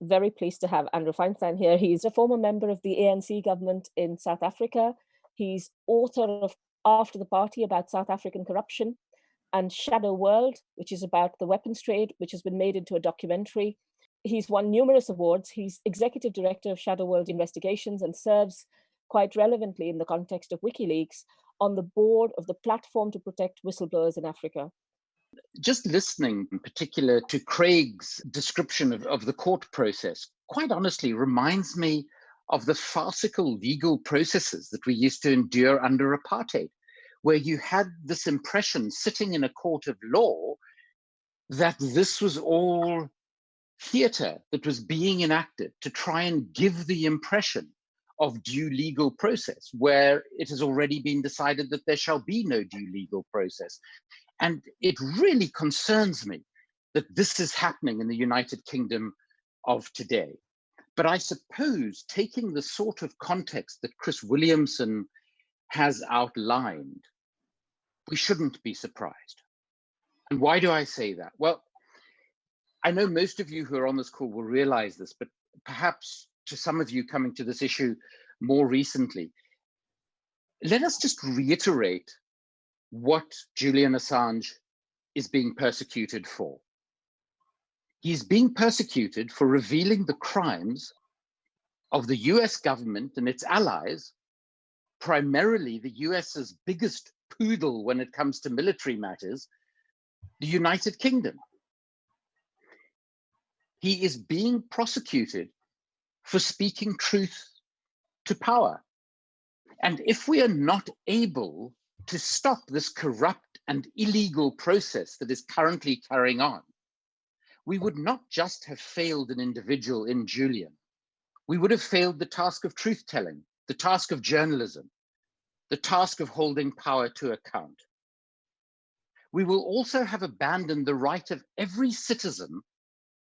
very pleased to have Andrew Feinstein here. He's a former member of the ANC government in South Africa. He's author of After the Party, about South African corruption, and Shadow World, which is about the weapons trade, which has been made into a documentary. He's won numerous awards. He's executive director of Shadow World Investigations and serves, quite relevantly in the context of Wikileaks, on the board of the Platform to Protect Whistleblowers in Africa. Just listening in particular to Craig's description of the court process, quite honestly, reminds me of the farcical legal processes that we used to endure under apartheid, where you had this impression sitting in a court of law that this was all theatre that was being enacted to try and give the impression of due legal process, where it has already been decided that there shall be no due legal process. And it really concerns me that this is happening in the United Kingdom of today. But I suppose, taking the sort of context that Chris Williamson has outlined, we shouldn't be surprised. And why do I say that? Well, I know most of you who are on this call will realize this, but perhaps to some of you coming to this issue more recently, let us just reiterate what Julian Assange is being persecuted for. He's being persecuted for revealing the crimes of the US government and its allies, primarily the US's biggest poodle when it comes to military matters, the United Kingdom. He is being prosecuted for speaking truth to power. And if we are not able to stop this corrupt and illegal process that is currently carrying on, we would not just have failed an individual in Julian. We would have failed the task of truth-telling, the task of journalism, the task of holding power to account. We will also have abandoned the right of every citizen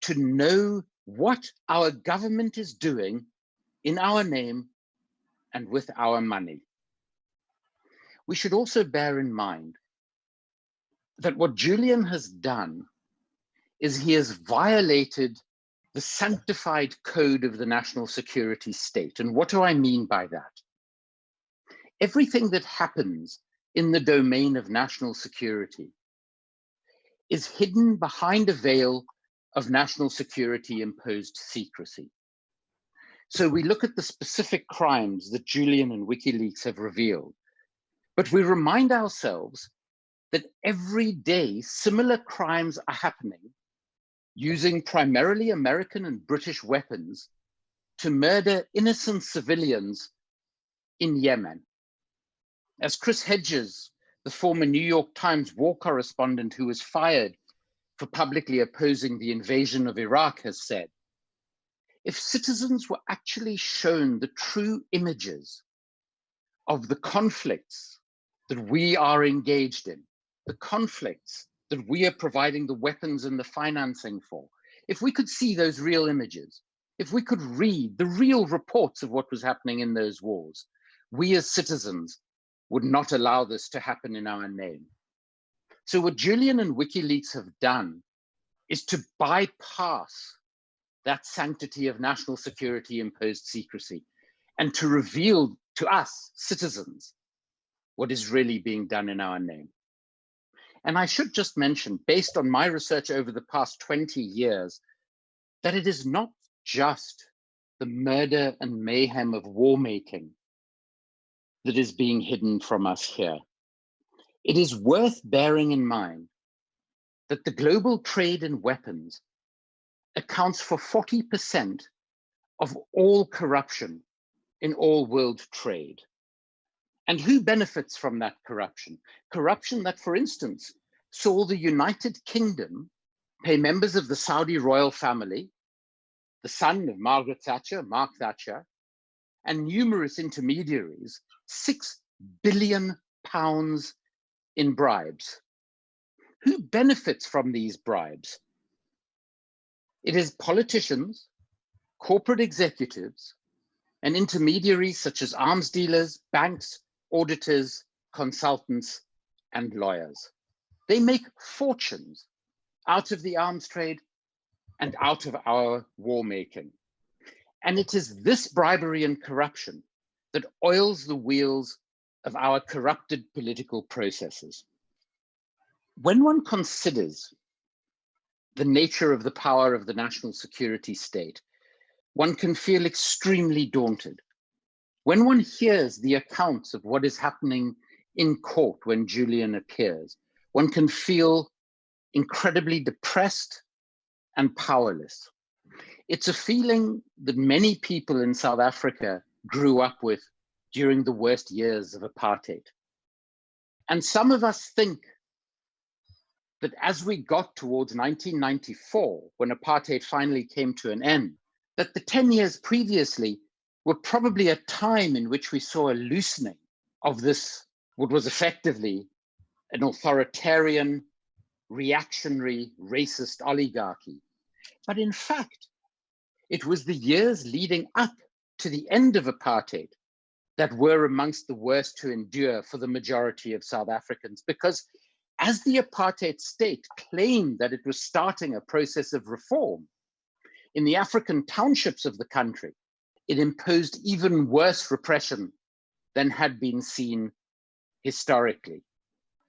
to know what our government is doing in our name and with our money. We should also bear in mind that what Julian has done is he has violated the sanctified code of the national security state. And what do I mean by that? Everything that happens in the domain of national security is hidden behind a veil of national security imposed secrecy. So we look at the specific crimes that Julian and Wikileaks have revealed, but we remind ourselves that every day similar crimes are happening using primarily American and British weapons to murder innocent civilians in Yemen. As Chris Hedges, the former New York Times war correspondent who was fired for publicly opposing the invasion of Iraq, has said, if citizens were actually shown the true images of the conflicts that we are engaged in, the conflicts that we are providing the weapons and the financing for, if we could see those real images, if we could read the real reports of what was happening in those wars, we as citizens would not allow this to happen in our name. So what Julian and Wikileaks have done is to bypass that sanctity of national security imposed secrecy and to reveal to us, citizens, what is really being done in our name. And I should just mention, based on my research over the past 20 years, that it is not just the murder and mayhem of war making that is being hidden from us here. It is worth bearing in mind that the global trade in weapons accounts for 40% of all corruption in all world trade. And who benefits from that corruption? Corruption that, for instance, saw the United Kingdom pay members of the Saudi royal family, the son of Margaret Thatcher, Mark Thatcher, and numerous intermediaries, £6 billion in bribes. Who benefits from these bribes? It is politicians, corporate executives, and intermediaries such as arms dealers, banks, auditors, consultants, and lawyers. They make fortunes out of the arms trade and out of our war making. And it is this bribery and corruption that oils the wheels of our corrupted political processes. When one considers the nature of the power of the national security state, one can feel extremely daunted. When one hears the accounts of what is happening in court when Julian appears, one can feel incredibly depressed and powerless. It's a feeling that many people in South Africa grew up with during the worst years of apartheid. And some of us think that as we got towards 1994, when apartheid finally came to an end, that the 10 years previously were probably a time in which we saw a loosening of this, what was effectively an authoritarian, reactionary, racist oligarchy. But in fact, it was the years leading up to the end of apartheid that were amongst the worst to endure for the majority of South Africans, because as the apartheid state claimed that it was starting a process of reform, in the African townships of the country, it imposed even worse repression than had been seen historically.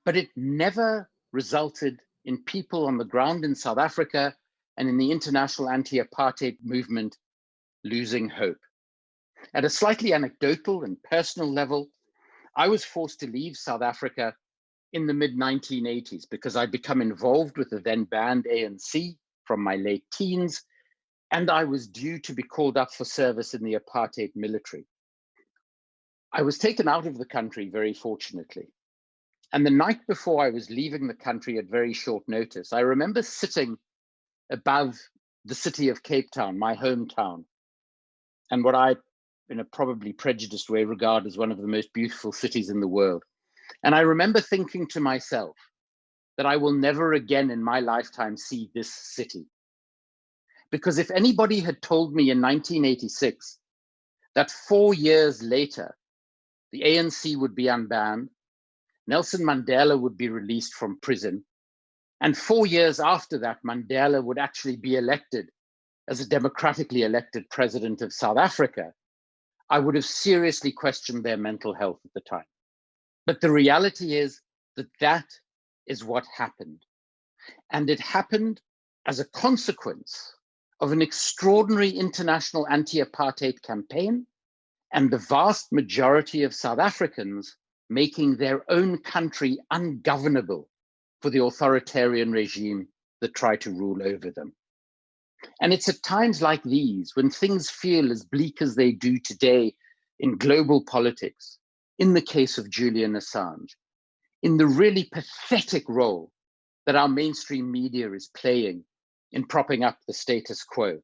But it never resulted in people on the ground in South Africa and in the international anti-apartheid movement losing hope. At a slightly anecdotal and personal level, I was forced to leave South Africa in the mid-1980s because I'd become involved with the then banned ANC from my late teens, and I was due to be called up for service in the apartheid military. I was taken out of the country, very fortunately. And the night before I was leaving the country at very short notice, I remember sitting above the city of Cape Town, my hometown, and what I, in a probably prejudiced way, regard as one of the most beautiful cities in the world. And I remember thinking to myself that I will never again in my lifetime see this city. Because if anybody had told me in 1986 that 4 years later, the ANC would be unbanned, Nelson Mandela would be released from prison, and 4 years after that, Mandela would actually be elected as a democratically elected president of South Africa, I would have seriously questioned their mental health at the time. But the reality is that that is what happened. And it happened as a consequence of an extraordinary international anti-apartheid campaign and the vast majority of South Africans making their own country ungovernable for the authoritarian regime that tried to rule over them. And it's at times like these, when things feel as bleak as they do today in global politics, in the case of Julian Assange, in the really pathetic role that our mainstream media is playing in propping up the status quo,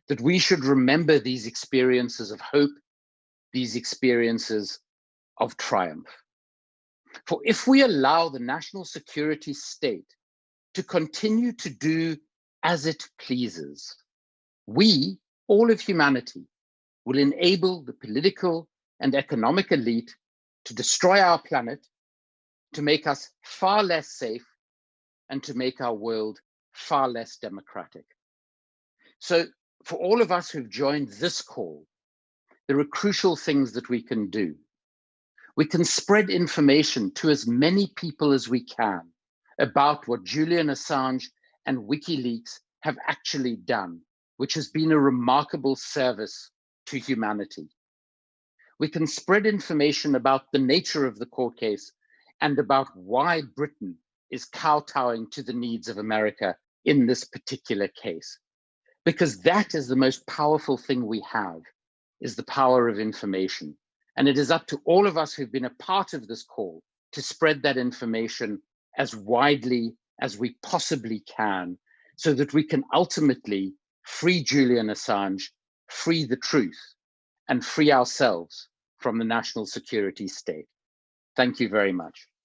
that we should remember these experiences of hope, these experiences of triumph. For if we allow the national security state to continue to do as it pleases, we, all of humanity, will enable the political and economic elite to destroy our planet, to make us far less safe, and to make our world far less democratic. So for all of us who've joined this call, there are crucial things that we can do. We can spread information to as many people as we can about what Julian Assange and Wikileaks have actually done, which has been a remarkable service to humanity. We can spread information about the nature of the court case and about why Britain is kowtowing to the needs of America in this particular case. Because that is the most powerful thing we have, is the power of information. And it is up to all of us who've been a part of this call to spread that information as widely as we possibly can, so that we can ultimately free Julian Assange, free the truth, and free ourselves from the national security state. Thank you very much.